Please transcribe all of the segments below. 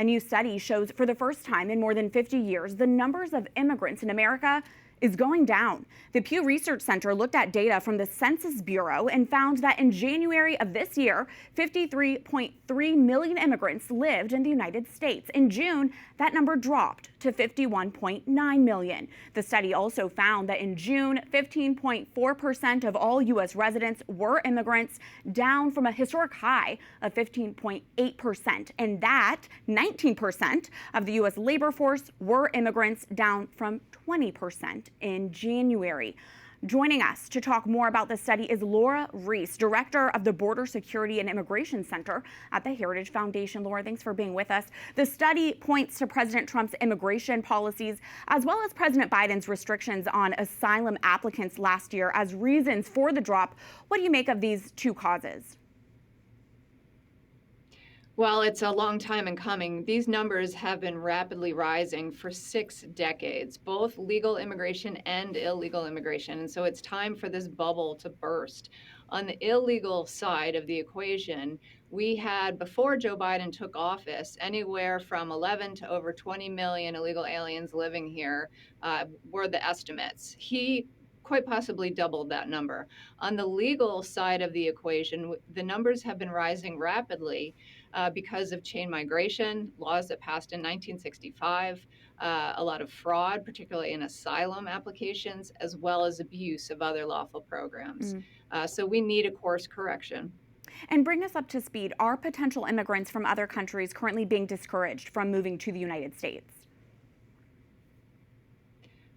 A new study shows for the first time in more than 50 years, the numbers of immigrants in America is going down. The Pew Research Center looked at data from the Census Bureau and found that in January of this year, 53.3 million immigrants lived in the United States. In June, that number dropped to 51.9 million. The study also found that in June, 15.4% of all U.S. residents were immigrants, down from a historic high of 15.8%, and that 19% of the U.S. labor force were immigrants, down from 20% in January. Joining us to talk more about this study is Lora Ries, director of the Border Security and Immigration Center at the Heritage Foundation. Lora, thanks for being with us. The study points to President Trump's immigration policies as well as President Biden's restrictions on asylum applicants last year as reasons for the drop. What do you make of these two causes? Well, it's a long time in coming. These numbers have been rapidly rising for 6 decades, both legal immigration and illegal immigration. And so it's time for this bubble to burst. On the illegal side of the equation, we had, before Joe Biden took office, anywhere from 11 to over 20 million illegal aliens living here were the estimates. He quite possibly doubled that number. On the legal side of the equation, the numbers have been rising rapidly because of chain migration, laws that passed in 1965, a lot of fraud, particularly in asylum applications, as well as abuse of other lawful programs. So we need a course correction. And bring us up to speed. Are potential immigrants from other countries currently being discouraged from moving to the United States?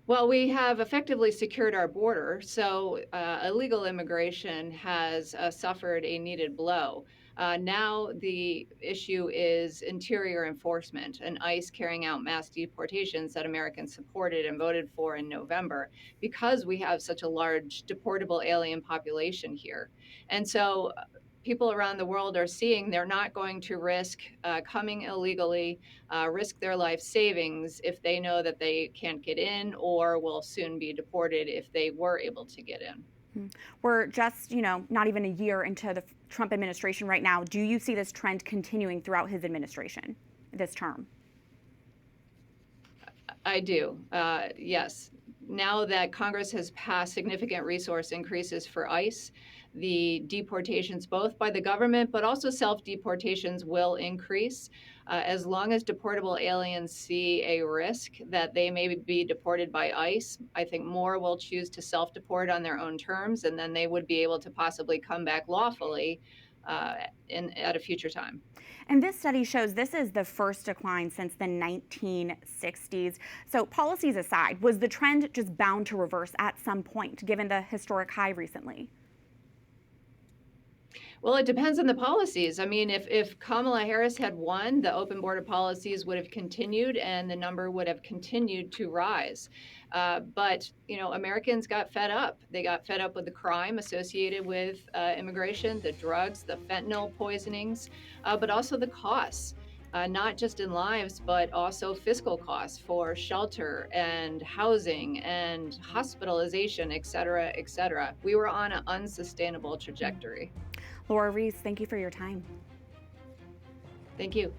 Well, we have effectively secured our border, so illegal immigration has suffered a needed blow. Now the issue is interior enforcement and ICE carrying out mass deportations that Americans supported and voted for in November because we have such a large deportable alien population here. And so people around the world are seeing they're not going to risk coming illegally, risk their life savings if they know that they can't get in or will soon be deported if they were able to get in. We're just, not even a year into the Trump administration right now. Do you see this trend continuing throughout his administration, this term? I do, yes. Now that Congress has passed significant resource increases for ICE, the deportations, both by the government, but also self-deportations, will increase. As long as deportable aliens see a risk that they may be deported by ICE, I think more will choose to self-deport on their own terms, and then they would be able to possibly come back lawfully at a future time. And this study shows this is the first decline since the 1960s. So policies aside, was the trend just bound to reverse at some point, given the historic high recently? Well, it depends on the policies. I mean, if Kamala Harris had won, the open border policies would have continued and the number would have continued to rise. But, Americans got fed up. They got fed up with the crime associated with immigration, the drugs, the fentanyl poisonings, but also the costs. Not just in lives, but also fiscal costs for shelter and housing and hospitalization, et cetera, et cetera. We were on an unsustainable trajectory. Lora Ries, thank you for your time. Thank you.